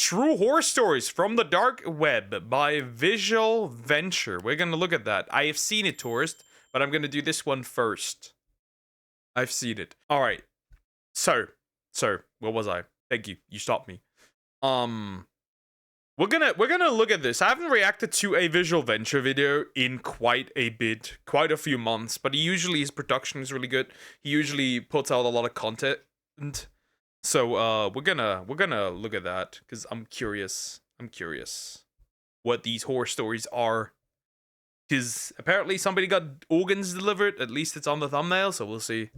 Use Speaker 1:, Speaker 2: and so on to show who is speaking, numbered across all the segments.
Speaker 1: True Horror Stories from the Dark Web by Visual Venture. We're gonna look at that. I have seen it, Tourist, but I'm gonna do this one first. I've seen it. All right. So, where was I? Thank you. You stopped me. We're gonna look at this. I haven't reacted to a Visual Venture video in quite a few months, but his production is really good. He usually puts out a lot of content. So we're gonna look at that because I'm curious what these horror stories are. Because apparently somebody got organs delivered. At least it's on the thumbnail, so we'll see.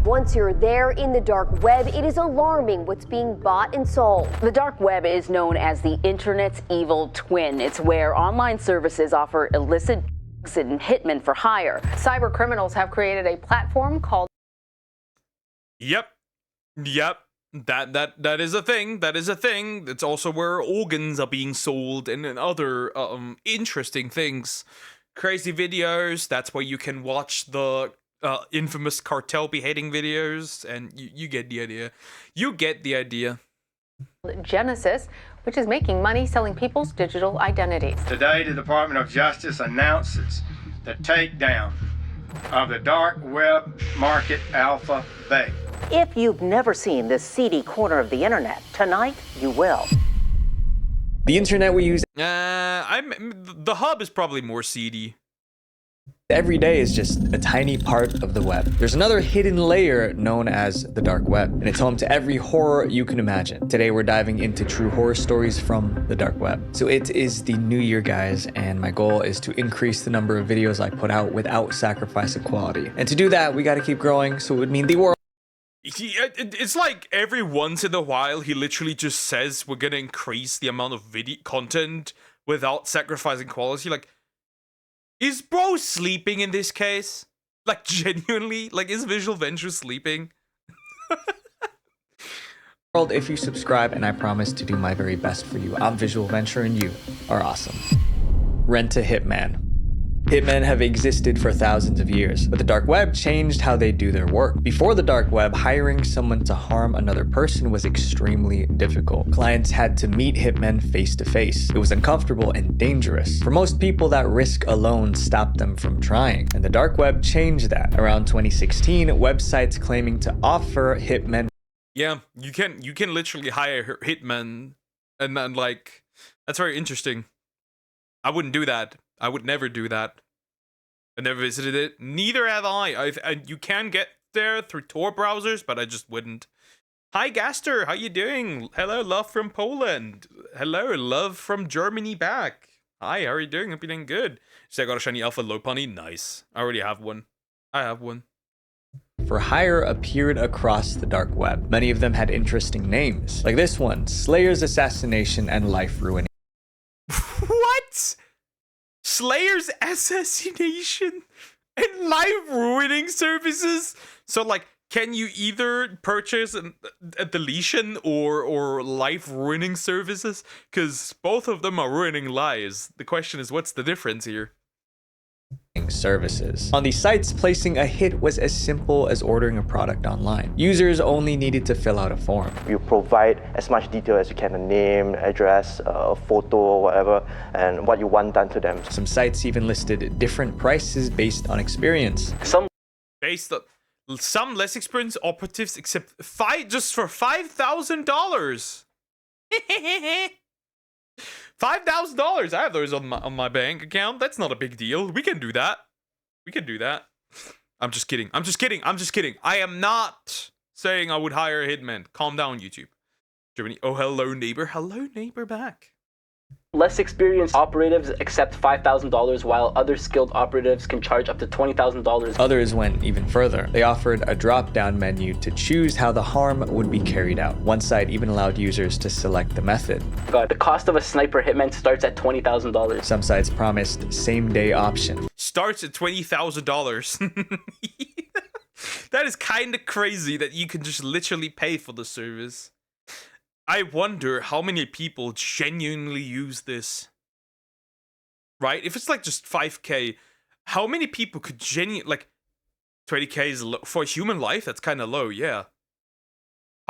Speaker 2: Once you're there in the dark web, it is alarming what's being bought and sold.
Speaker 3: The dark web is known as the internet's evil twin. It's where online services offer illicit drugs and hitmen for hire.
Speaker 4: Cyber criminals have created a platform called...
Speaker 1: Yep. That is a thing. That is a thing. It's also where organs are being sold and other interesting things. Crazy videos. That's where you can watch the infamous cartel beheading videos, and you get the idea. You get the idea.
Speaker 4: Genesis, which is making money selling people's digital identities.
Speaker 5: Today, the Department of Justice announces the takedown of the dark web market AlphaBay.
Speaker 6: If you've never seen this seedy corner of the internet, tonight you will.
Speaker 7: The internet we use
Speaker 1: the hub is probably more seedy.
Speaker 7: every day is just a tiny part of the web. There's another hidden layer known as the dark web, and it's home to every horror you can imagine. Today we're diving into true horror stories from the dark web. So it is the new year, guys, and my goal is to increase the number of videos I put out without sacrificing quality. And to do that, we gotta keep growing, so it would mean the world.
Speaker 1: It's like every once in a while he literally just says we're gonna increase the amount of video content without sacrificing quality. Like, is bro sleeping in this case? Like, genuinely? Like, is Visual Venture sleeping?
Speaker 7: If you subscribe, and I promise to do my very best for you. I'm Visual Venture and you are awesome. Rent a hitman. Hitmen have existed for thousands of years, but the dark web changed how they do their work. Before the dark web, hiring someone to harm another person was extremely difficult. Clients had to meet hitmen face to face. It was uncomfortable and dangerous. For most people, that risk alone stopped them from trying, and the dark web changed that. Around 2016, websites claiming to offer hitmen.
Speaker 1: Yeah, you can literally hire hitmen, and then, like, that's very interesting. I wouldn't do that. I would never do that. I never visited it. Neither have I. You can get there through Tor browsers, but I just wouldn't. Hi, Gaster. How you doing? Hello, love from Poland. Hello, love from Germany back. Hi, how are you doing? Hope you're doing good. So I got a shiny alpha low punny. Nice. I already have one. I have one.
Speaker 7: For hire appeared across the dark web. Many of them had interesting names, like this one, Slayer's Assassination and Life Ruining.
Speaker 1: What? Slayer's Assassination and Life Ruining Services? So, like, can you either purchase a deletion or life ruining services? Because both of them are ruining lives. The question is, what's the difference here?
Speaker 7: Services. On these sites, placing a hit was as simple as ordering a product online. Users only needed to fill out a form.
Speaker 8: You provide as much detail as you can, a name, address, a photo, or whatever, and what you want done to them.
Speaker 7: Some sites even listed different prices based on experience.
Speaker 1: Some less experienced operatives accept just for $5,000. $5,000. I have those on my bank account. That's not a big deal. We can do that. We can do that. I'm just kidding. I'm just kidding. I'm just kidding. I am not saying I would hire a hitman. Calm down, YouTube. Germany. Oh, hello, neighbor. Hello, neighbor back.
Speaker 9: Less experienced operatives accept $5,000, while other skilled operatives can charge up to $20,000.
Speaker 7: Others went even further. They offered a drop-down menu to choose how the harm would be carried out. One site even allowed users to select the method.
Speaker 9: God, the cost of a sniper hitman starts at $20,000.
Speaker 7: Some sites promised same-day option.
Speaker 1: Starts at $20,000. That is kind of crazy that you can just literally pay for the service. I wonder how many people genuinely use this. Right? If it's like just 5K, how many people could genuinely, like, 20K is low. For a human life, that's kind of low, yeah.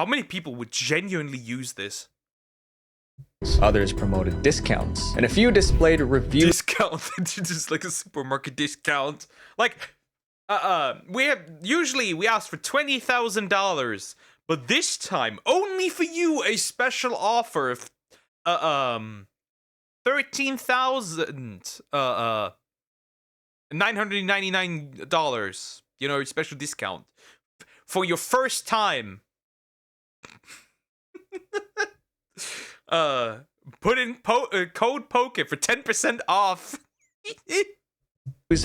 Speaker 1: How many people would genuinely use this?
Speaker 7: Others promoted discounts, and a few displayed reviews.
Speaker 1: Discount, just like a supermarket discount. Like, we ask for $20,000, but this time only for you a special offer of $13,999. You know, special discount for your first time. Put in code POKET for 10% off.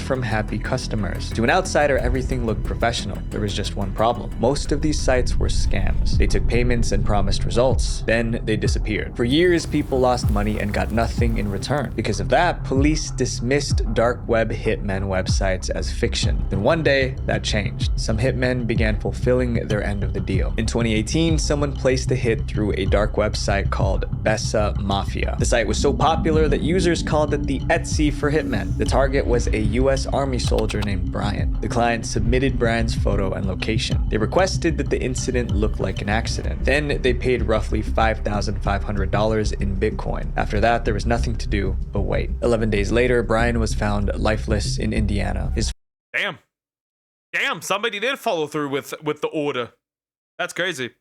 Speaker 7: From happy customers. To an outsider, everything looked professional. There was just one problem. Most of these sites were scams. They took payments and promised results, then they disappeared. For years, people lost money and got nothing in return. Because of that, police dismissed dark web hitmen websites as fiction. Then one day, that changed. Some hitmen began fulfilling their end of the deal. In 2018, someone placed a hit through a dark website called Bessa Mafia. The site was so popular that users called it the Etsy for hitmen. The target was a US Army soldier named Brian. The client submitted Brian's photo and location. They requested that the incident looked like an accident. Then they paid roughly $5,500 in Bitcoin. After that, there was nothing to do but wait. 11 days later, Brian was found lifeless in Indiana. His
Speaker 1: Damn, somebody did follow through with the order. That's crazy.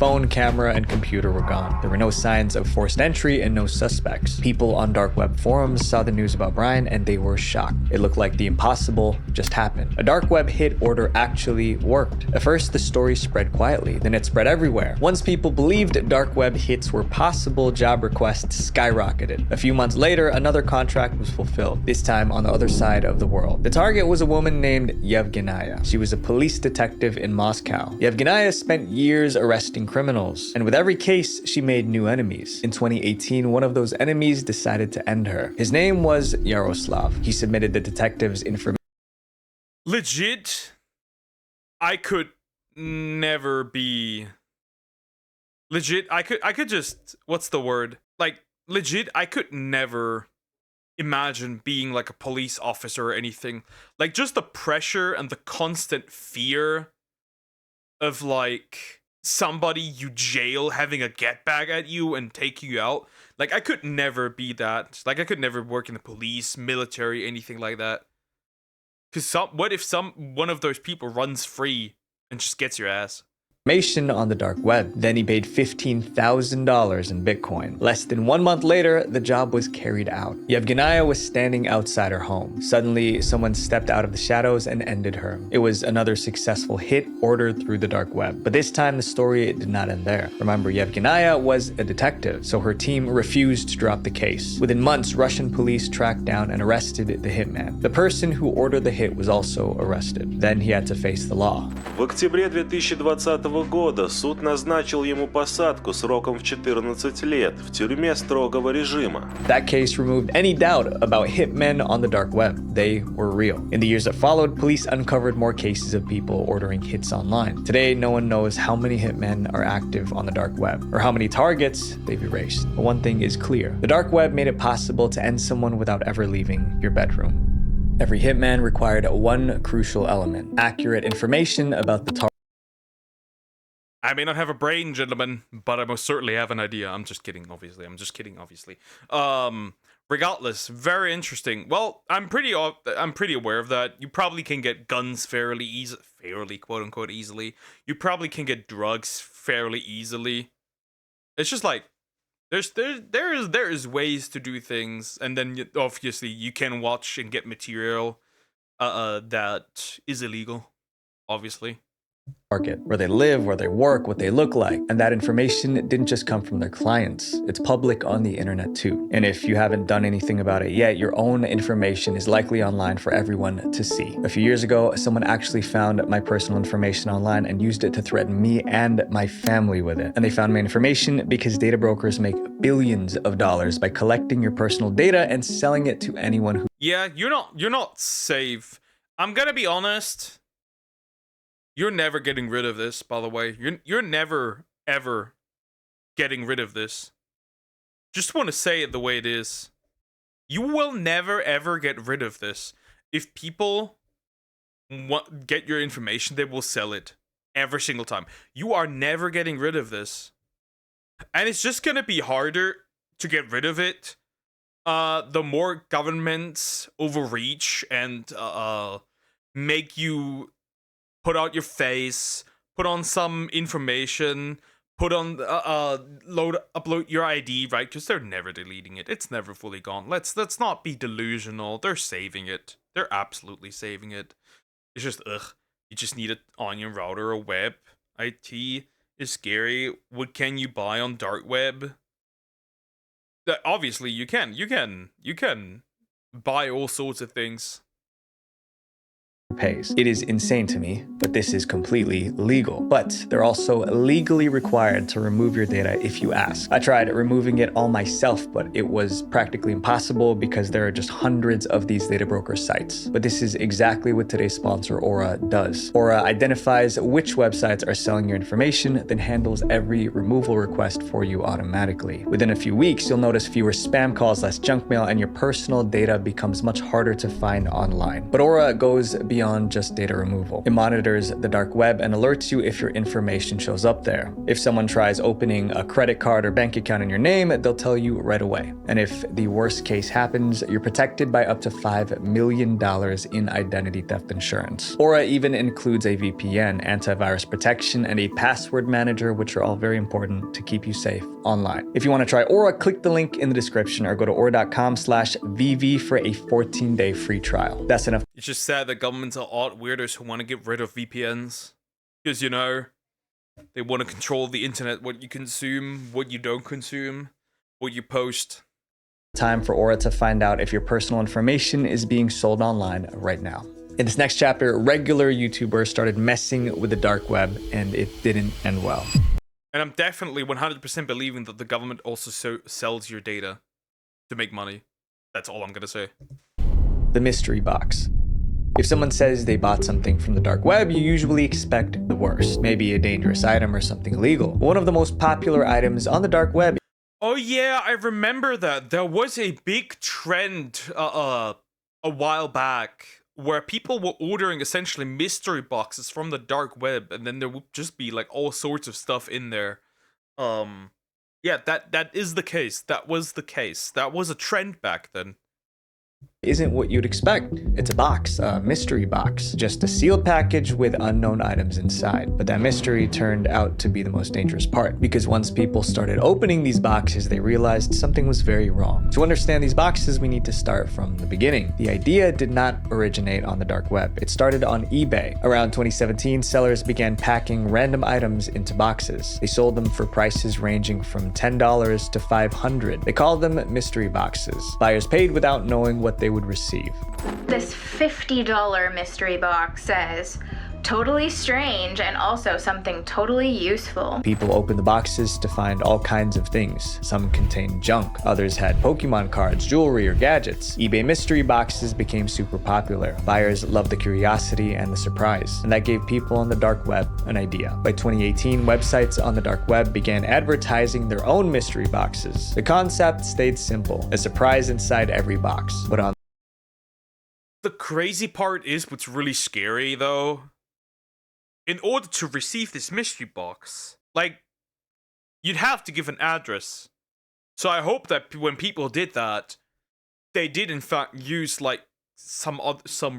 Speaker 7: phone, camera, and computer were gone. There were no signs of forced entry and no suspects. People on dark web forums saw the news about Brian and they were shocked. It looked like the impossible just happened. A dark web hit order actually worked. At first, the story spread quietly, then it spread everywhere. Once people believed dark web hits were possible, job requests skyrocketed. A few months later, another contract was fulfilled, this time on the other side of the world. The target was a woman named Yevgenia. She was a police detective in Moscow. Yevgenia spent years arresting criminals, and with every case, she made new enemies. In 2018, one of those enemies decided to end her. His name was Yaroslav. He submitted the detective's information.
Speaker 1: Legit, I could never be... Legit, I could just... What's the word? Like, legit, I could never imagine being like a police officer or anything. Like, just the pressure and the constant fear of, like, somebody you jail having a get back at you and taking you out. Like, I could never be that. Like, I could never work in the police, military, anything like that. Because what if one of those people runs free and just gets your ass?
Speaker 7: On the dark web. Then he paid $15,000 in Bitcoin. Less than 1 month later, the job was carried out. Yevgenia was standing outside her home. Suddenly, someone stepped out of the shadows and ended her. It was another successful hit ordered through the dark web. But this time, the story did not end there. Remember, Yevgenia was a detective, so her team refused to drop the case. Within months, Russian police tracked down and arrested the hitman. The person who ordered the hit was also arrested. Then he had to face the law.
Speaker 10: В октябре 2020 года суд назначил ему посадку сроком в 14 лет в тюрьме строгого режима.
Speaker 7: That case removed any doubt about hitmen on the dark web. They were real. In the years that followed, police uncovered more cases of people ordering hits online. Today, no one knows how many hitmen are active on the dark web or how many targets they've erased. But one thing is clear. The dark web made it possible to end someone without ever leaving your bedroom. Every hitman required one crucial element: accurate information about the target.
Speaker 1: I may not have a brain, gentlemen, but I most certainly have an idea. I'm just kidding, obviously. Regardless, very interesting. Well, I'm pretty aware of that. You probably can get guns fairly quote unquote easily. You probably can get drugs fairly easily. It's just like there is ways to do things, and then obviously you can watch and get material that is illegal, obviously.
Speaker 7: Market, where they live, where they work, what they look like. And that information didn't just come from their clients. It's public on the internet too. And if you haven't done anything about it yet, your own information is likely online for everyone to see. A few years ago, someone actually found my personal information online and used it to threaten me and my family with it. And they found my information because data brokers make billions of dollars by collecting your personal data and selling it to anyone who...
Speaker 1: Yeah, you're not safe. I'm gonna be honest. You're never getting rid of this, by the way. You're never, ever getting rid of this. Just want to say it the way it is. You will never, ever get rid of this. If people get your information, they will sell it. every single time. You are never getting rid of this. And it's just gonna be harder to get rid of it. The more governments overreach and make you put out your face, put on some information, put on upload your ID, right? Because they're never deleting it. It's never fully gone. Let's not be delusional. They're saving it. They're absolutely saving it. It's just you just need it on your router or web. IT is scary. What can you buy on dark web? Obviously you can buy all sorts of things.
Speaker 7: Pays. It is insane to me, but this is completely legal. But they're also legally required to remove your data if you ask. I tried removing it all myself, but it was practically impossible because there are just hundreds of these data broker sites. But this is exactly what today's sponsor, Aura, does. Aura identifies which websites are selling your information, then handles every removal request for you automatically. Within a few weeks, you'll notice fewer spam calls, less junk mail, and your personal data becomes much harder to find online. But Aura goes beyond just data removal. It monitors the dark web and alerts you if your information shows up there. If someone tries opening a credit card or bank account in your name, they'll tell you right away. And if the worst case happens, you're protected by up to $5 million in identity theft insurance. Aura even includes a VPN, antivirus protection, and a password manager, which are all very important to keep you safe online. If you want to try Aura, click the link in the description or go to aura.com/VV for a 14-day free trial. That's enough.
Speaker 1: It's just sad that governments are odd weirdos who want to get rid of VPNs. Because, you know, they want to control the internet, what you consume, what you don't consume, what you post.
Speaker 7: Time for Aura to find out if your personal information is being sold online right now. In this next chapter, regular YouTubers started messing with the dark web, and it didn't end well.
Speaker 1: And I'm definitely 100% believing that the government also sells your data to make money. That's all I'm gonna say.
Speaker 7: The mystery box. If someone says they bought something from the dark web, you usually expect the worst. Maybe a dangerous item or something illegal. One of the most popular items on the dark web.
Speaker 1: Oh yeah, I remember that. There was a big trend a while back where people were ordering essentially mystery boxes from the dark web, and then there would just be like all sorts of stuff in there. Yeah, that is the case. That was the case. That was a trend back then.
Speaker 7: Isn't what you'd expect. It's a box, a mystery box, just a sealed package with unknown items inside. But that mystery turned out to be the most dangerous part, because once people started opening these boxes, they realized something was very wrong. To understand these boxes, we need to start from the beginning. The idea did not originate on the dark web. It started on eBay. Around 2017, sellers began packing random items into boxes. They sold them for prices ranging from $10 to $500. They called them mystery boxes. Buyers paid without knowing what they would receive.
Speaker 11: This $50 mystery box says, totally strange and also something totally useful.
Speaker 7: People opened the boxes to find all kinds of things. Some contained junk, others had Pokemon cards, jewelry, or gadgets. eBay mystery boxes became super popular. Buyers loved the curiosity and the surprise, and that gave people on the dark web an idea. By 2018, websites on the dark web began advertising their own mystery boxes. The concept stayed simple, a surprise inside every box. But on
Speaker 1: the crazy part is what's really scary though. In order to receive this mystery box, like, you'd have to give an address. So I hope that when people did that, they did in fact use like some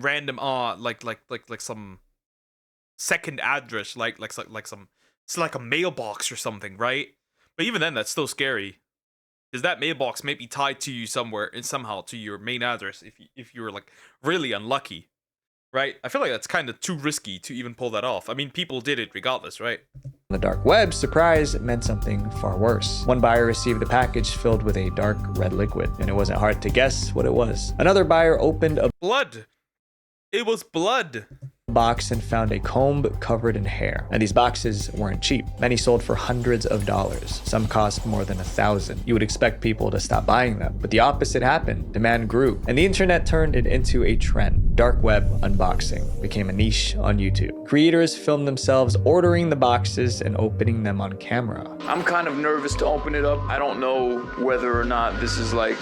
Speaker 1: random like some second address, like some, it's like a mailbox or something, right? But even then, that's still scary. Because that mailbox may be tied to you somewhere and somehow to your main address if you're like really unlucky, right? I feel like that's kind of too risky to even pull that off. I mean, people did it regardless, right?
Speaker 7: the dark web, surprise meant something far worse. One buyer received a package filled with a dark red liquid, and it wasn't hard to guess what it was. Another buyer opened a
Speaker 1: blood. It was blood.
Speaker 7: Box and found a comb covered in hair. Now these boxes weren't cheap. Many sold for hundreds of dollars. Some cost more than $1,000. You would expect people to stop buying them, but the opposite happened. Demand grew, and the internet turned it into a trend. Dark web unboxing became a niche on YouTube. Creators filmed themselves ordering the boxes and opening them on camera.
Speaker 12: I'm kind of nervous to open it up. I don't know whether or not this is like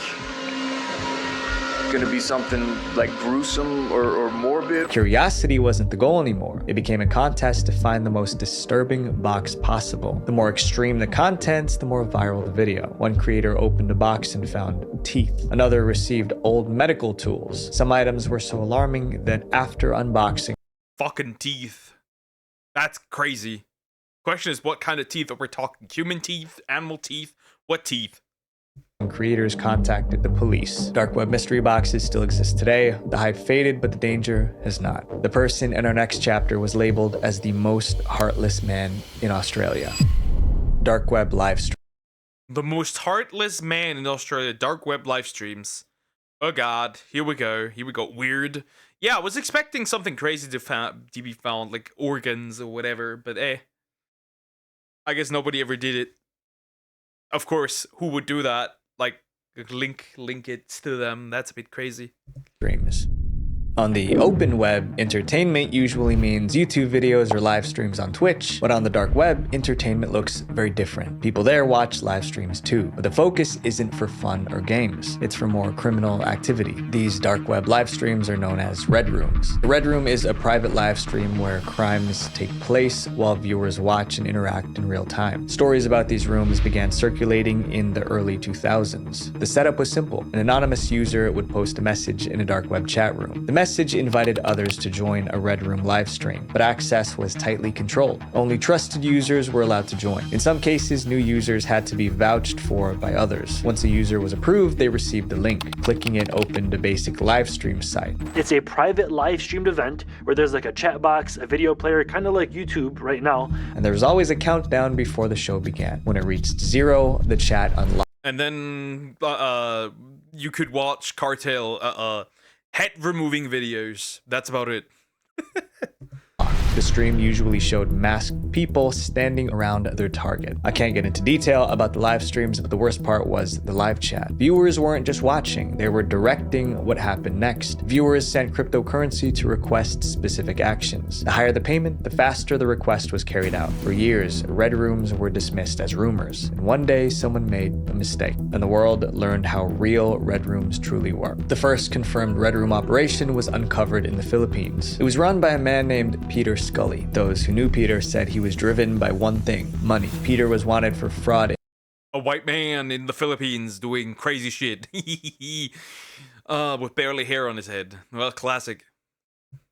Speaker 12: going to be something like gruesome or morbid.
Speaker 7: Curiosity wasn't the goal anymore. It became a contest to find the most disturbing box possible. The more extreme the contents, the more viral the video. One creator opened a box and found teeth. Another received old medical tools. Some items were so alarming that after unboxing,
Speaker 1: fucking teeth. That's crazy. Question is, what kind of teeth are we talking? Human teeth? Animal teeth? What teeth?
Speaker 7: creators contacted the police. Dark web mystery boxes still exist today. The hype faded, but the danger has not. The person in our next chapter was labeled as the most heartless man in Australia. Dark web live stream.
Speaker 1: The most heartless man in Australia. Dark web live streams. Oh god, here we go. Here we go. Weird. Yeah, I was expecting something crazy to be found, like organs or whatever, but I guess nobody ever did it. Of course, who would do that? Like, link it to them. That's a bit crazy.
Speaker 7: Streams. On the open web, entertainment usually means YouTube videos or live streams on Twitch, but on the dark web, entertainment looks very different. People there watch live streams too, but the focus isn't for fun or games. It's for more criminal activity. These dark web live streams are known as red rooms. The red room is a private live stream where crimes take place while viewers watch and interact in real time. Stories about these rooms began circulating in the early 2000s. The setup was simple. An anonymous user would post a message in a dark web chat room. The message invited others to join a red room live stream, but access was tightly controlled. Only trusted users were allowed to join. In some cases, new users had to be vouched for by others. Once a user was approved, they received a link. Clicking it opened a basic live stream site.
Speaker 13: It's a private live streamed event where there's like a chat box, a video player, kind of like YouTube right now.
Speaker 7: And there was always a countdown before the show began. When it reached 0, the chat unlocked.
Speaker 1: And then you could watch Cartel head removing videos. That's about it.
Speaker 7: The stream usually showed masked people standing around their target. I can't get into detail about the live streams, but the worst part was the live chat. Viewers weren't just watching, they were directing what happened next. Viewers sent cryptocurrency to request specific actions. The higher the payment, the faster the request was carried out. For years, red rooms were dismissed as rumors, and one day someone made a mistake, and the world learned how real red rooms truly were. The first confirmed red room operation was uncovered in the Philippines. It was run by a man named Peter Scully. Those who knew Peter said he was driven by one thing: money. Peter was wanted for fraud.
Speaker 1: A white man in the Philippines doing crazy shit. With barely hair on his head. Well, classic.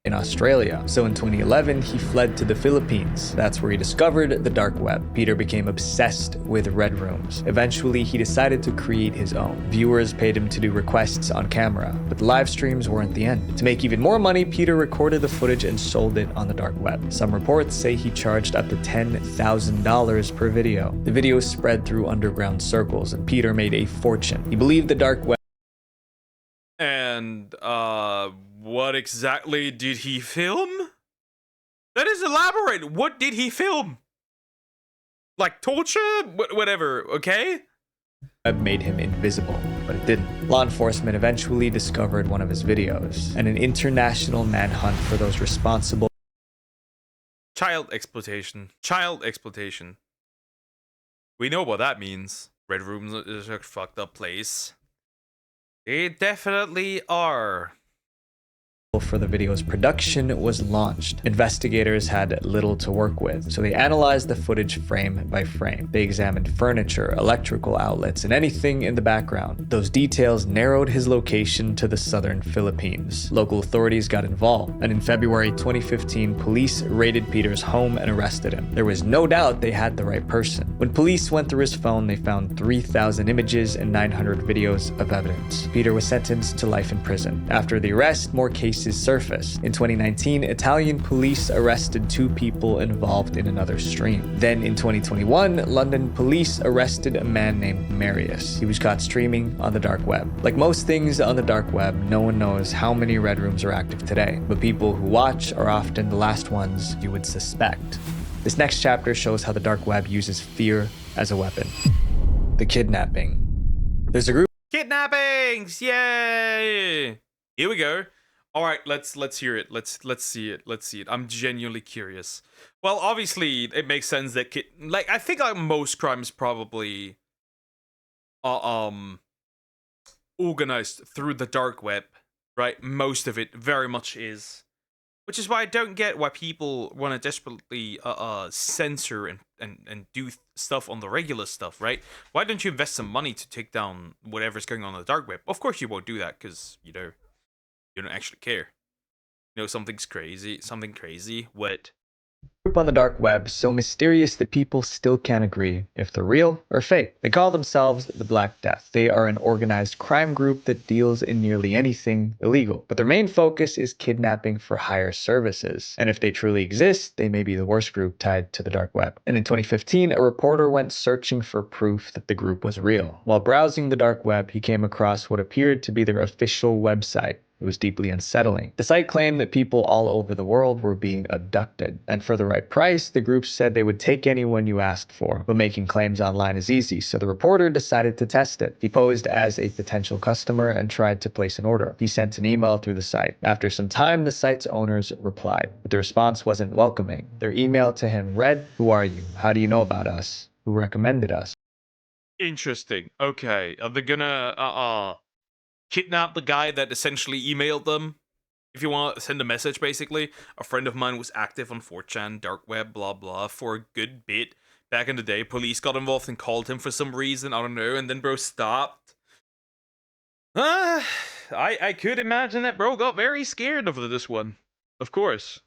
Speaker 7: In Australia. So in 2011, he fled to the Philippines. That's where he discovered the dark web. Peter became obsessed with red rooms. Eventually, he decided to create his own. Viewers paid him to do requests on camera, but the live streams weren't the end. To make even more money, Peter recorded the footage and sold it on the dark web. Some reports say he charged up to $10,000 per video. The videos spread through underground circles, and Peter made a fortune. He believed the dark web.
Speaker 1: And, what exactly did he film? That is elaborate. What did he film? Like torture? Whatever, okay?
Speaker 7: Web made him invisible, but it didn't. Law enforcement eventually discovered one of his videos, and an international manhunt for those responsible.
Speaker 1: Child exploitation. Child exploitation. We know what that means. Red rooms is a fucked up place. They definitely are.
Speaker 7: For the video's production was launched. Investigators had little to work with, so they analyzed the footage frame by frame. They examined furniture, electrical outlets, and anything in the background. Those details narrowed his location to the southern Philippines. Local authorities got involved, and in February 2015, police raided Peter's home and arrested him. There was no doubt they had the right person. When police went through his phone, they found 3,000 images and 900 videos of evidence. Peter was sentenced to life in prison. After the arrest, more cases surfaced. In 2019, Italian police arrested 2 people involved in another stream. Then in 2021, London police arrested a man named Marius. He was caught streaming on the dark web. Like most things on the dark web, no one knows how many red rooms are active today, but people who watch are often the last ones you would suspect. This next chapter shows how the dark web uses fear as a weapon. The kidnapping. There's a group.
Speaker 1: Kidnappings! Yay! Here we go. All right, let's hear it. Let's see it. Let's see it. I'm genuinely curious. Well, obviously, it makes sense that I think like most crimes probably organized through the dark web, right? Most of it very much is. Which is why I don't get why people want to desperately censor and do stuff on the regular stuff, right? Why don't you invest some money to take down whatever's going on the dark web? Of course you won't do that because, you don't actually care. Something crazy. What?
Speaker 7: Group on the dark web so mysterious that people still can't agree if they're real or fake. They call themselves the Black Death. They are an organized crime group that deals in nearly anything illegal, but their main focus is kidnapping for hire services. And if they truly exist, they may be the worst group tied to the dark web. And in 2015, a reporter went searching for proof that the group was real. While browsing the dark web, he came across what appeared to be their official website. It was deeply unsettling. The site claimed that people all over the world were being abducted, and for the right price, the group said they would take anyone you asked for. But making claims online is easy, so the reporter decided to test it. He posed as a potential customer and tried to place an order. He sent an email through the site. After some time, the site's owners replied, but the response wasn't welcoming. Their email to him read, "Who are you? How do you know about us? Who recommended us?"
Speaker 1: Interesting. Okay. Are they gonna kidnap the guy that essentially emailed them? If you want to send a message, basically. A friend of mine was active on 4chan, dark web, blah blah, for a good bit back in the day. Police got involved and called him for some reason, I don't know, and then bro stopped. I could imagine that bro got very scared of this one. Of course.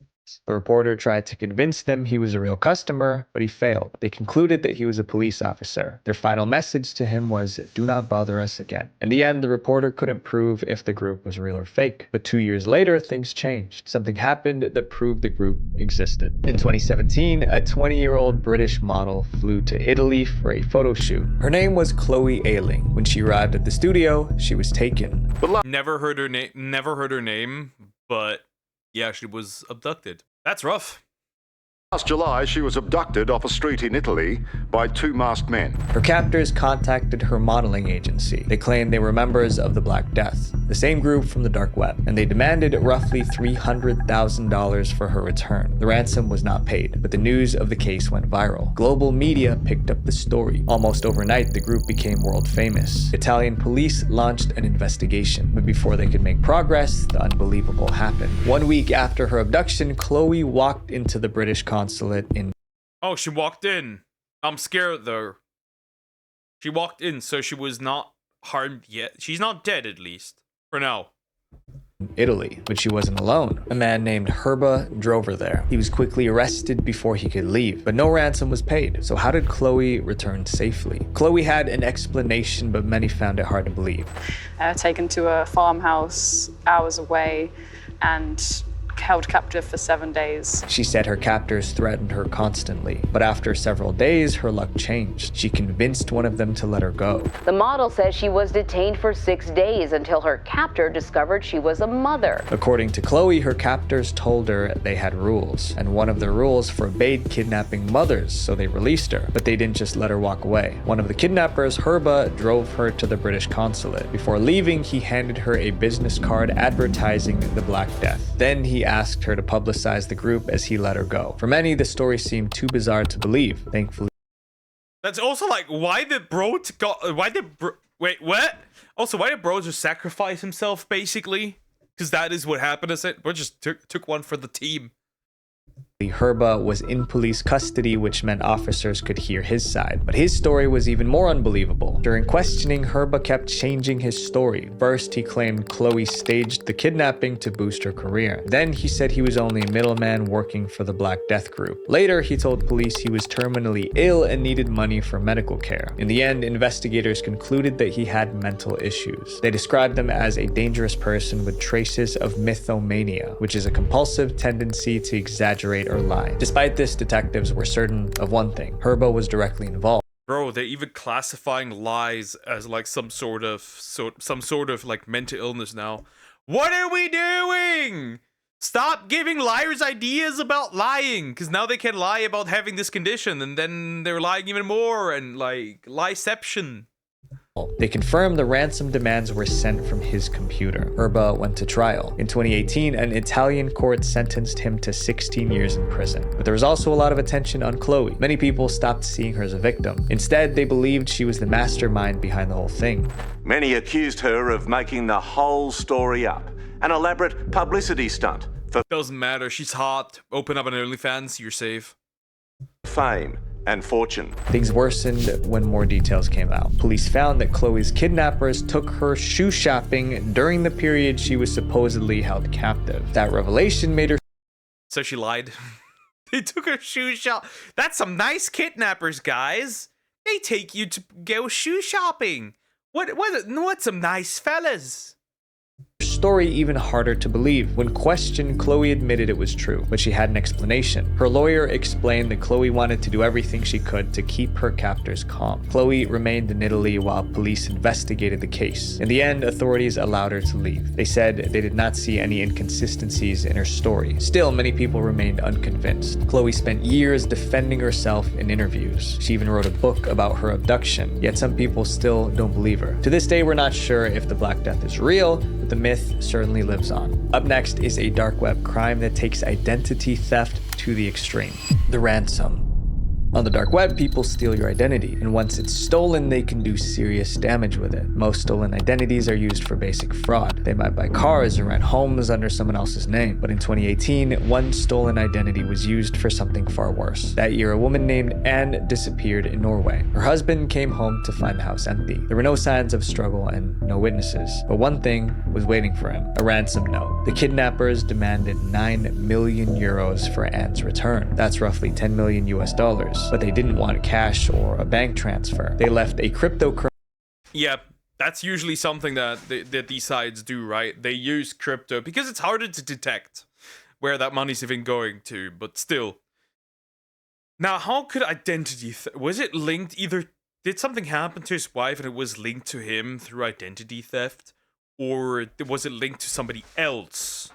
Speaker 7: The reporter tried to convince them he was a real customer, but he failed. They concluded that he was a police officer. Their final message to him was, "Do not bother us again." In the end, the reporter couldn't prove if the group was real or fake. But 2 years later, things changed. Something happened that proved the group existed. In 2017, a 20-year-old British model flew to Italy for a photo shoot. Her name was Chloe Ayling. When she arrived at the studio, she was taken.
Speaker 1: Never heard her name, but yeah, she was abducted. That's rough.
Speaker 14: Last July, she was abducted off a street in Italy by 2 masked men.
Speaker 7: Her captors contacted her modeling agency. They claimed they were members of the Black Death, the same group from the dark web, and they demanded roughly $300,000 for her return. The ransom was not paid, but the news of the case went viral. Global media picked up the story. Almost overnight, the group became world famous. Italian police launched an investigation, but before they could make progress, the unbelievable happened. 1 week after her abduction, Chloe walked into the British consulate in...
Speaker 1: Oh, she walked in. I'm scared though. She walked in, so she was not harmed yet. She's not dead, at least. For now.
Speaker 7: Italy, but she wasn't alone. A man named Herba drove her there. He was quickly arrested before he could leave, but no ransom was paid. So how did Chloe return safely? Chloe had an explanation, but many found it hard to believe.
Speaker 15: Taken to a farmhouse hours away and held captive for 7 days.
Speaker 7: She said her captors threatened her constantly, but after several days, her luck changed. She convinced one of them to let her go.
Speaker 3: The model says she was detained for 6 days until her captor discovered she was a mother.
Speaker 7: According to Chloe, her captors told her they had rules, and one of the rules forbade kidnapping mothers, so they released her. But they didn't just let her walk away. One of the kidnappers, Herba, drove her to the British consulate. Before leaving, he handed her a business card advertising the Black Death. Then he asked her to publicize the group as he let her go. For many, the story seemed too bizarre to believe. Thankfully,
Speaker 1: that's also like, why did bro wait, what? Also, why did bro just sacrifice himself, basically? Because that is what happened. Bro just took one for the team.
Speaker 7: Herba was in police custody, which meant officers could hear his side. But his story was even more unbelievable. During questioning, Herba kept changing his story. First, he claimed Chloe staged the kidnapping to boost her career. Then he said he was only a middleman working for the Black Death group. Later, he told police he was terminally ill and needed money for medical care. In the end, investigators concluded that he had mental issues. They described him as a dangerous person with traces of mythomania, which is a compulsive tendency to exaggerate or lie. Despite this, detectives were certain of one thing: Herba was directly involved.
Speaker 1: Bro, they're even classifying lies as like some sort of like mental illness now. What are we doing? Stop giving liars ideas about lying, because now they can lie about having this condition, and then they're lying even more, and like lieception.
Speaker 7: They confirmed the ransom demands were sent from his computer. Erba went to trial. In 2018, an Italian court sentenced him to 16 years in prison. But there was also a lot of attention on Chloe. Many people stopped seeing her as a victim. Instead, they believed she was the mastermind behind the whole thing.
Speaker 16: Many accused her of making the whole story up. An elaborate publicity stunt for
Speaker 1: Doesn't matter, she's hot. Open up an OnlyFans, you're safe.
Speaker 16: fame and fortune.
Speaker 7: Things worsened when more details came out. Police found that Chloe's kidnappers took her shoe shopping during the period she was supposedly held captive. That revelation made her...
Speaker 1: So she lied. They took her shoe shop. That's some nice kidnappers, guys. They take you to go shoe shopping. What some nice fellas.
Speaker 7: Story even harder to believe. When questioned, Chloe admitted it was true, but she had an explanation. Her lawyer explained that Chloe wanted to do everything she could to keep her captors calm. Chloe remained in Italy while police investigated the case. In the end, authorities allowed her to leave. They said they did not see any inconsistencies in her story. Still, many people remained unconvinced. Chloe spent years defending herself in interviews. She even wrote a book about her abduction, yet some people still don't believe her. To this day, we're not sure if the Black Death is real, but the myth certainly lives on. Up next is a dark web crime that takes identity theft to the extreme: the ransom. On the dark web, people steal your identity, and once it's stolen, they can do serious damage with it. Most stolen identities are used for basic fraud. They might buy cars or rent homes under someone else's name. But in 2018, one stolen identity was used for something far worse. That year, a woman named Anne disappeared in Norway. Her husband came home to find the house empty. There were no signs of struggle and no witnesses. But one thing was waiting for him: a ransom note. The kidnappers demanded 9 million euros for Anne's return. That's roughly 10 million US dollars. But they didn't want cash or a bank transfer. They left a cryptocurrency.
Speaker 1: Yeah, that's usually something that these sites do, right? They use crypto because it's harder to detect where that money's even going to, but still. Now, how could identity... was it linked either... Did something happen to his wife and it was linked to him through identity theft? Or was it linked to somebody else?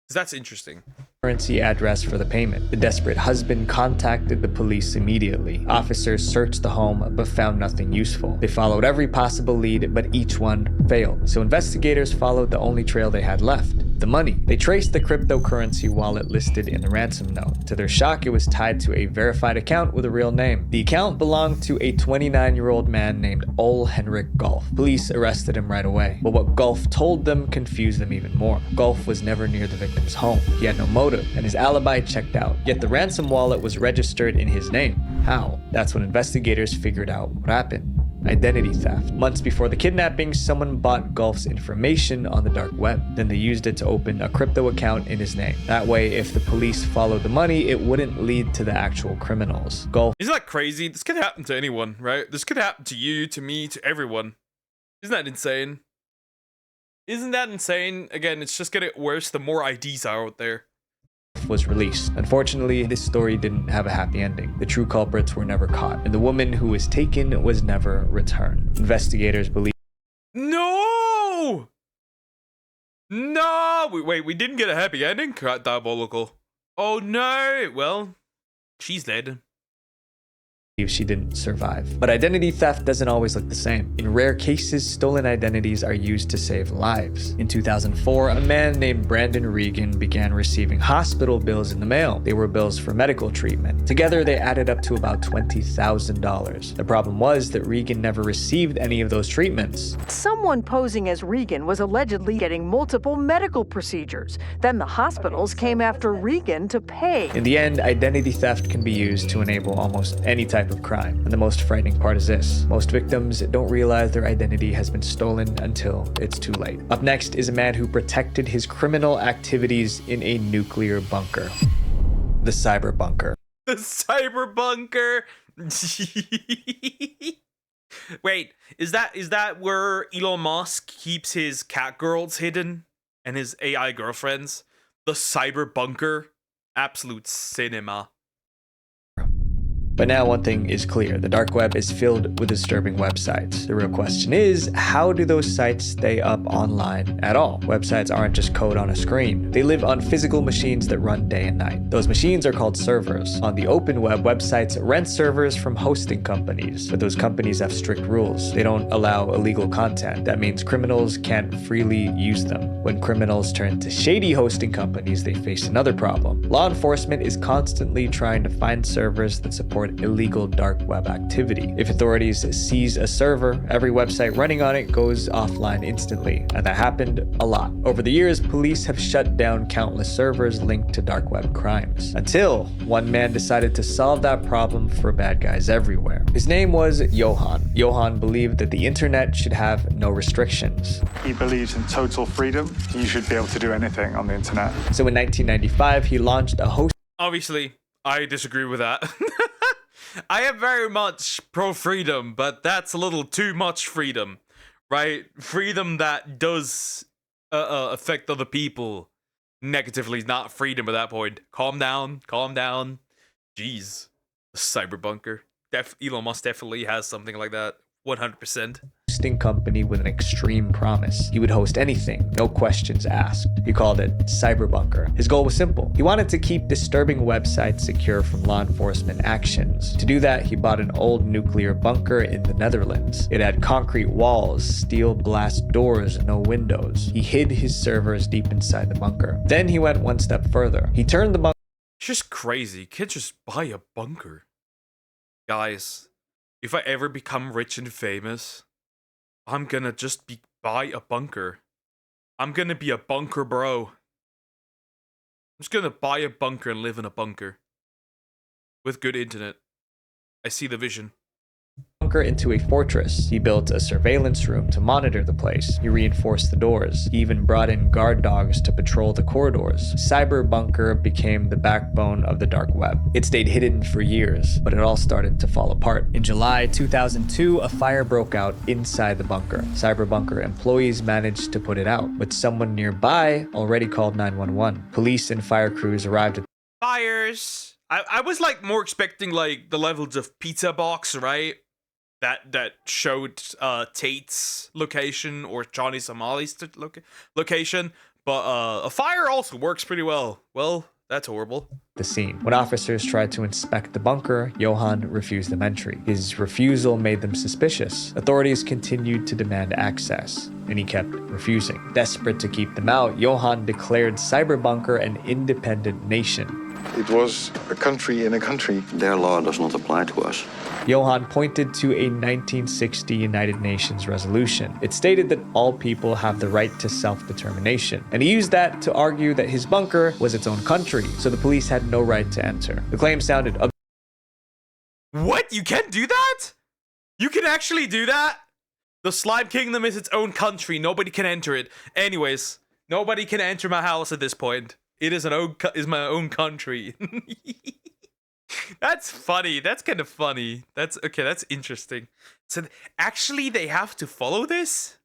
Speaker 1: Because that's interesting.
Speaker 7: Address for the payment. The desperate husband contacted the police immediately. Officers searched the home but found nothing useful. They followed every possible lead, but each one failed. So investigators followed the only trail they had left: the money. They traced the cryptocurrency wallet listed in the ransom note. To their shock, it was tied to a verified account with a real name. The account belonged to a 29-year-old man named Ole Henrik Golf. Police arrested him right away. But what Golf told them confused them even more. Golf was never near the victim's home. He had no motive, and his alibi checked out. Yet the ransom wallet was registered in his name. How? That's when investigators figured out what happened: identity theft. Months before the kidnapping, someone bought Golf's information on the dark web. Then they used it to open a crypto account in his name. That way, if the police followed the money, it wouldn't lead to the actual criminals. Golf...
Speaker 1: Isn't that crazy? This could happen to anyone, right? This could happen to you, to me, to everyone. Isn't that insane? Isn't that insane? Again, it's just gonna get worse the more IDs are out there.
Speaker 7: Was released. Unfortunately, this story didn't have a happy ending. The true culprits were never caught, and the woman who was taken was never returned. Investigators believe...
Speaker 1: No! No! Wait, we didn't get a happy ending? Diabolical. Oh no! Well, she's dead.
Speaker 7: She didn't survive. But identity theft doesn't always look the same. In rare cases, stolen identities are used to save lives. In 2004, a man named Brandon Regan began receiving hospital bills in the mail. They were bills for medical treatment. Together, they added up to about $20,000. The problem was that Regan never received any of those treatments.
Speaker 17: Someone posing as Regan was allegedly getting multiple medical procedures. Then the hospitals came after Regan to pay.
Speaker 7: In the end, identity theft can be used to enable almost any type of crime. And the most frightening part is this: most victims don't realize their identity has been stolen until it's too late. Up next is a man who protected his criminal activities in a nuclear bunker. The cyber bunker.
Speaker 1: The cyber bunker. Wait, is that where Elon Musk keeps his cat girls hidden and his AI girlfriends? The cyber bunker. Absolute cinema.
Speaker 7: But now one thing is clear, the dark web is filled with disturbing websites. The real question is, how do those sites stay up online at all? Websites aren't just code on a screen. They live on physical machines that run day and night. Those machines are called servers. On the open web, websites rent servers from hosting companies, but those companies have strict rules. They don't allow illegal content. That means criminals can't freely use them. When criminals turn to shady hosting companies, they face another problem. Law enforcement is constantly trying to find servers that support illegal dark web activity. If authorities seize a server, every website running on it goes offline instantly, and that happened a lot. Over the years, police have shut down countless servers linked to dark web crimes, until one man decided to solve that problem for bad guys everywhere. His name was Johan. Johan believed that the internet should have no restrictions.
Speaker 18: He believes in total freedom. You should be able to do anything on the internet.
Speaker 7: So in 1995, he launched a host.
Speaker 1: Obviously, I disagree with that. I am very much pro-freedom, but that's a little too much freedom, right? Freedom that does affect other people negatively is not freedom at that point. Calm down, calm down. Jeez. Cyber bunker. Elon Musk definitely has something like that. 100%.
Speaker 7: Hosting company with an extreme promise. He would host anything, no questions asked. He called it Cyberbunker. His goal was simple. He wanted to keep disturbing websites secure from law enforcement actions. To do that, he bought an old nuclear bunker in the Netherlands. It had concrete walls, steel blast doors, no windows. He hid his servers deep inside the bunker. Then he went one step further. He turned the bunker.
Speaker 1: It's just crazy. Can't just buy a bunker. Guys, if I ever become rich and famous, I'm gonna just buy a bunker. I'm gonna be a bunker bro. I'm just gonna buy a bunker and live in a bunker. With good internet. I see the vision.
Speaker 7: Bunker into a fortress. He built a surveillance room to monitor the place. He reinforced the doors. He even brought in guard dogs to patrol the corridors. Cyberbunker became the backbone of the dark web. It stayed hidden for years, but it all started to fall apart. In July 2002, a fire broke out inside the bunker. Cyberbunker employees managed to put it out, but someone nearby already called 911. Police and fire crews arrived at
Speaker 1: Fires. I was like more expecting like the levels of Pizza Box, right? That showed Tate's location or Johnny Somali's location, but a fire also works pretty well. Well, that's horrible.
Speaker 7: The scene. When officers tried to inspect the bunker, Johan refused them entry. His refusal made them suspicious. Authorities continued to demand access, and he kept refusing. Desperate to keep them out, Johan declared Cyberbunker an independent nation.
Speaker 19: It was a country in a country.
Speaker 20: Their law does not apply to us.
Speaker 7: Johan pointed to a 1960 United Nations resolution. It stated that all people have the right to self-determination, and he used that to argue that his bunker was its own country, so the police had no right to enter. The claim sounded
Speaker 1: What? You can do that? You can actually do that? The Slime Kingdom is its own country. Nobody can enter it. Anyways, nobody can enter my house at this point. It is my own country. That's funny. That's kind of funny. That's okay. That's interesting. So actually, they have to follow this?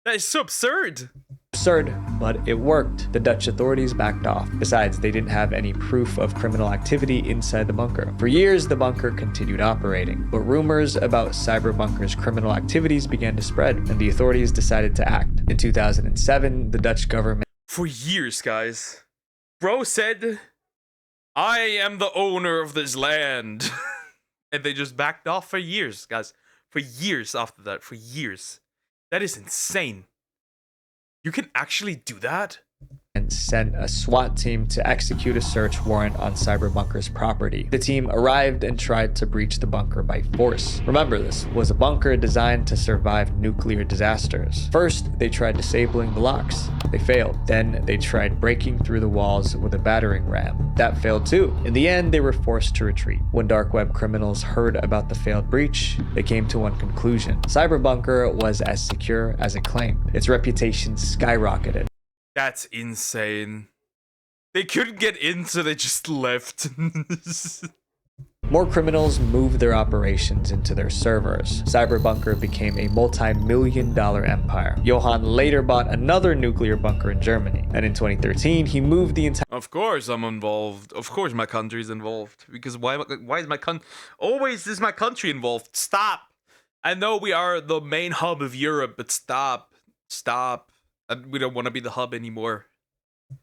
Speaker 1: That is so absurd.
Speaker 7: Absurd, but it worked. The Dutch authorities backed off. Besides, they didn't have any proof of criminal activity inside the bunker. For years, the bunker continued operating, but rumors about Cyberbunker's criminal activities began to spread, and the authorities decided to act. In 2007, the Dutch government...
Speaker 1: For years, guys. Bro said, I am the owner of this land. And they just backed off for years, guys. For years after that. For years. That is insane. You can actually do that?
Speaker 7: And sent a SWAT team to execute a search warrant on Cyberbunker's property. The team arrived and tried to breach the bunker by force. Remember, this was a bunker designed to survive nuclear disasters. First, they tried disabling the locks. They failed. Then they tried breaking through the walls with a battering ram. That failed too. In the end, they were forced to retreat. When dark web criminals heard about the failed breach, they came to one conclusion. Cyberbunker was as secure as it claimed. Its reputation skyrocketed.
Speaker 1: That's insane. They couldn't get in, so they just left.
Speaker 7: More criminals moved their operations into their servers. Cyberbunker became a multi-million-dollar empire. Johan later bought another nuclear bunker in Germany, and in 2013, he moved the entire...
Speaker 1: Of course I'm involved. Of course my country's involved. Because why is my always is my country involved? Stop. I know we are the main hub of Europe, but stop. Stop. We don't want to be the hub anymore.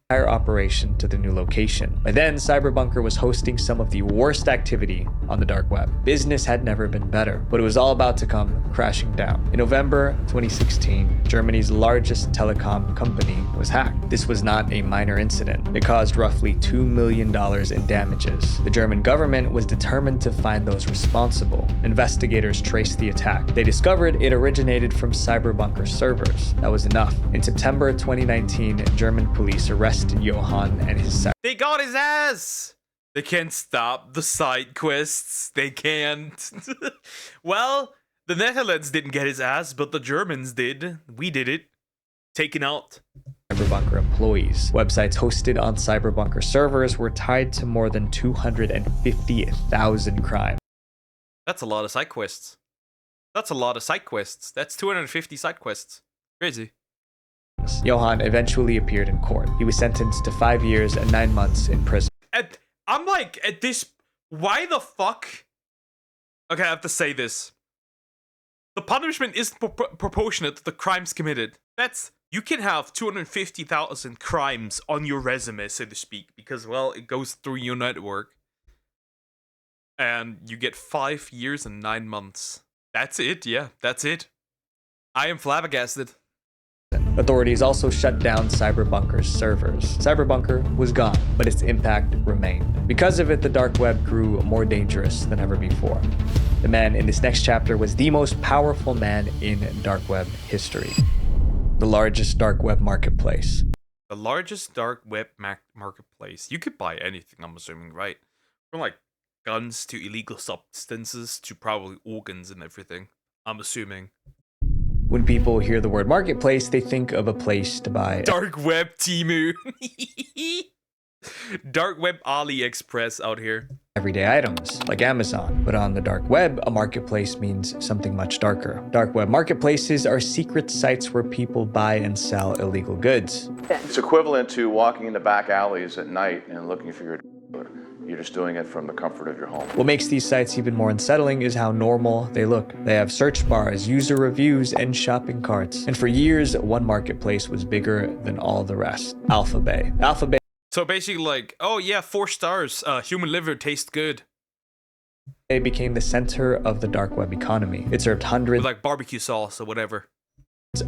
Speaker 7: Entire operation to the new location. By then, Cyberbunker was hosting some of the worst activity on the dark web. Business had never been better, but it was all about to come crashing down. In November 2016, Germany's largest telecom company was hacked. This was not a minor incident. It caused roughly $2 million in damages. The German government was determined to find those responsible. Investigators traced the attack. They discovered it originated from Cyberbunker servers. That was enough. In September 2019, German police arrested Johann and his
Speaker 1: They got his ass! They can't stop the side quests. They can't. Well, the Netherlands didn't get his ass, but the Germans did. We did it. Taken out.
Speaker 7: Cyberbunker employees. Websites hosted on Cyberbunker servers were tied to more than 250,000 crimes.
Speaker 1: That's a lot of side quests. That's a lot of side quests. That's 250 side quests. Crazy.
Speaker 7: Johann eventually appeared in court. He was sentenced to 5 years and 9 months in prison.
Speaker 1: I'm like, at this, why the fuck? Okay, I have to say this. The punishment isn't proportionate to the crimes committed. You can have 250,000 crimes on your resume, so to speak, because, well, it goes through your network. And you get 5 years and 9 months. That's it, yeah, that's it. I am flabbergasted.
Speaker 7: Authorities also shut down Cyberbunker's servers. Cyberbunker was gone, but its impact remained. Because of it, the dark web grew more dangerous than ever before. The man in this next chapter was the most powerful man in dark web history. The largest dark web marketplace.
Speaker 1: The largest dark web marketplace. You could buy anything, I'm assuming, right? From like guns to illegal substances to probably organs and everything. I'm assuming.
Speaker 7: When people hear the word marketplace, they think of a place to buy
Speaker 1: dark web Temu. Dark web AliExpress out here.
Speaker 7: Everyday items, like Amazon. But on the dark web, a marketplace means something much darker. Dark web marketplaces are secret sites where people buy and sell illegal goods.
Speaker 12: It's equivalent to walking into back alleys at night and looking for your dealer. You're just doing it from the comfort of your home.
Speaker 7: What makes these sites even more unsettling is how normal they look. They have search bars, user reviews, and shopping carts. And for years, one marketplace was bigger than all the rest. AlphaBay. AlphaBay.
Speaker 1: So basically like, oh yeah, 4 stars. Human liver tastes good.
Speaker 7: It became the center of the dark web economy. It served hundreds
Speaker 1: with like barbecue sauce or whatever.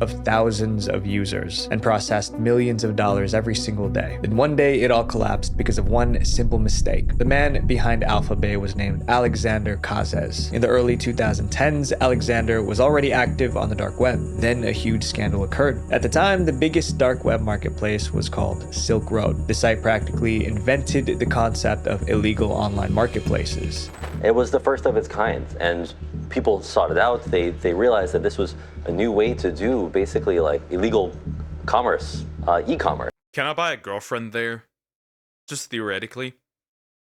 Speaker 7: Of thousands of users and processed millions of dollars every single day. Then one day it all collapsed because of one simple mistake. The man behind AlphaBay was named Alexander Kazes. In the early 2010s, Alexander was already active on the dark web. Then a huge scandal occurred. At the time, the biggest dark web marketplace was called Silk Road. The site practically invented the concept of illegal online marketplaces.
Speaker 21: It was the first of its kind, and people sought it out. They realized that this was a new way to do basically like illegal commerce, e-commerce.
Speaker 1: Can I buy a girlfriend there? Just theoretically.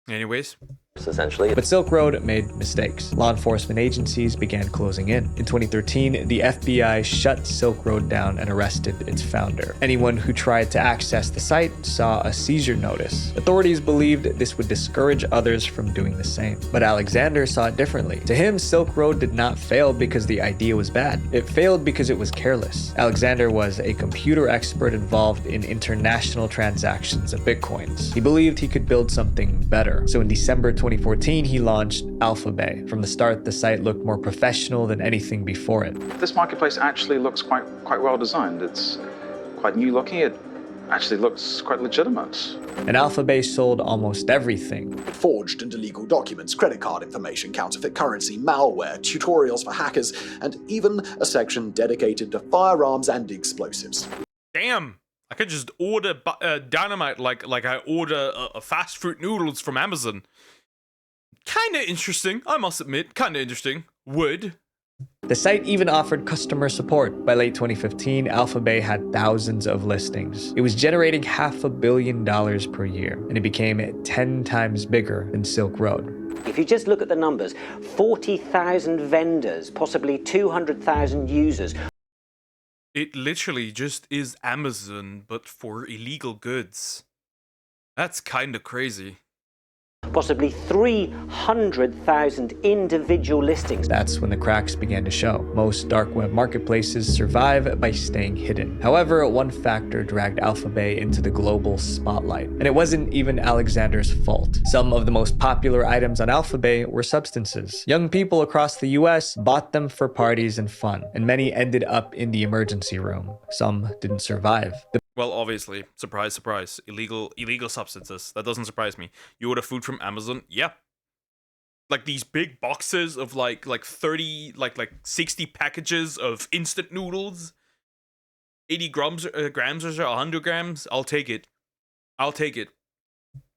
Speaker 1: Anyways.
Speaker 21: Essentially.
Speaker 7: But Silk Road made mistakes. Law enforcement agencies began closing in. In 2013, the FBI shut Silk Road down and arrested its founder. Anyone who tried to access the site saw a seizure notice. Authorities believed this would discourage others from doing the same. But Alexander saw it differently. To him, Silk Road did not fail because the idea was bad. It failed because it was careless. Alexander was a computer expert involved in international transactions of bitcoins. He believed he could build something better. So in December 2014, he launched AlphaBay. From the start, the site looked more professional than anything before it.
Speaker 22: This marketplace actually looks quite well designed. It's quite new looking. It actually looks quite legitimate.
Speaker 7: And AlphaBay sold almost everything.
Speaker 23: Forged and illegal documents, credit card information, counterfeit currency, malware, tutorials for hackers, and even a section dedicated to firearms and explosives.
Speaker 1: Damn! I could just order dynamite like I order fast food noodles from Amazon. Kinda interesting, I must admit. Kinda interesting. Would.
Speaker 7: The site even offered customer support. By late 2015, AlphaBay had thousands of listings. It was generating $500 million per year, and it became 10 times bigger than Silk Road.
Speaker 24: If you just look at the numbers, 40,000 vendors, possibly 200,000 users.
Speaker 1: It literally just is Amazon, but for illegal goods. That's kind of crazy.
Speaker 24: Possibly 300,000 individual listings.
Speaker 7: That's when the cracks began to show. Most dark web marketplaces survive by staying hidden. However, one factor dragged AlphaBay into the global spotlight, and it wasn't even Alexander's fault. Some of the most popular items on AlphaBay were substances. Young people across the US bought them for parties and fun, and many ended up in the emergency room. Some didn't survive.
Speaker 1: Well, obviously, surprise, surprise, illegal substances. That doesn't surprise me. You order food from Amazon, yeah. Like these big boxes of like 30, like 60 packages of instant noodles, 80 grams or 100 grams. I'll take it. I'll take it.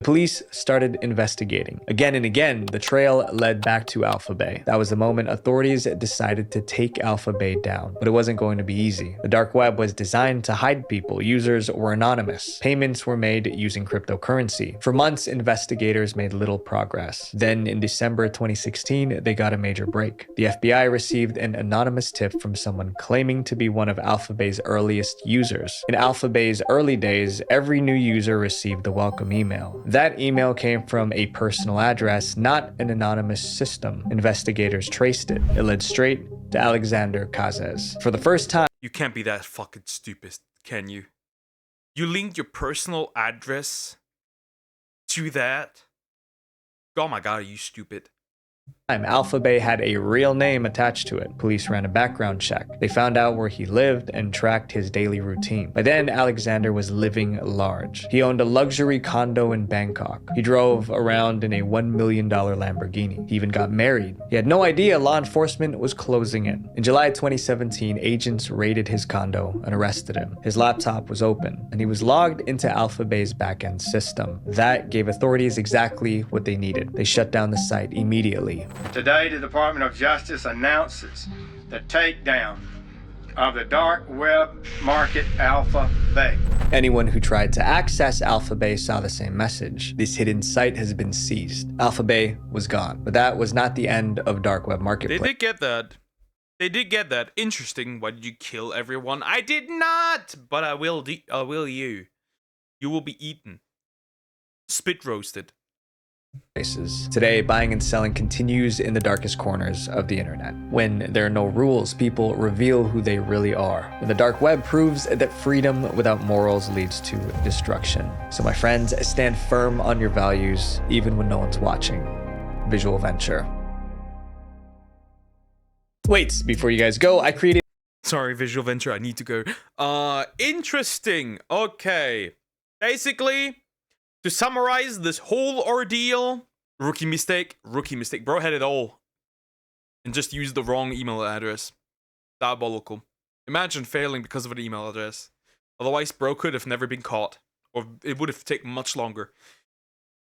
Speaker 7: Police started investigating. Again and again, the trail led back to AlphaBay. That was the moment authorities decided to take AlphaBay down. But it wasn't going to be easy. The dark web was designed to hide people. Users were anonymous. Payments were made using cryptocurrency. For months, investigators made little progress. Then in December 2016, they got a major break. The FBI received an anonymous tip from someone claiming to be one of AlphaBay's earliest users. In AlphaBay's early days, every new user received a welcome email. That email came from a personal address, not an anonymous system. Investigators traced it. It led straight to Alexander Kazes. For the first time,
Speaker 1: you can't be that fucking stupid, can you? You linked your personal address to that? Oh my god, are you stupid?
Speaker 7: AlphaBay had a real name attached to it. Police ran a background check. They found out where he lived and tracked his daily routine. By then, Alexander was living large. He owned a luxury condo in Bangkok. He drove around in a $1 million Lamborghini. He even got married. He had no idea law enforcement was closing in. In July 2017, agents raided his condo and arrested him. His laptop was open, and he was logged into AlphaBay's backend system. That gave authorities exactly what they needed. They shut down the site immediately.
Speaker 2: Today, the Department of Justice announces the takedown of the dark web market AlphaBay.
Speaker 7: Anyone who tried to access AlphaBay saw the same message. This hidden site has been seized. AlphaBay was gone. But that was not the end of dark web marketplace.
Speaker 1: They did get that. They did get that. Interesting. Why did you kill everyone? I did not! But I will you. You will be eaten. Spit roasted.
Speaker 7: Today, buying and selling continues in the darkest corners of the internet. When there are no rules, people reveal who they really are. And the dark web proves that freedom without morals leads to destruction. So my friends, stand firm on your values, even when no one's watching. Visual Venture. Wait, before you guys go, I created...
Speaker 1: Sorry, Visual Venture, I need to go. Interesting. Okay. Basically, to summarize this whole ordeal, rookie mistake, bro had it all. And just used the wrong email address. Diabolical. Imagine failing because of an email address. Otherwise, bro could have never been caught. Or it would have taken much longer.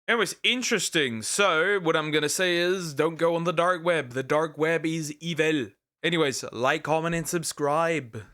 Speaker 1: Anyways, interesting. So, what I'm gonna say is, don't go on the dark web. The dark web is evil. Anyways, like, comment, and subscribe.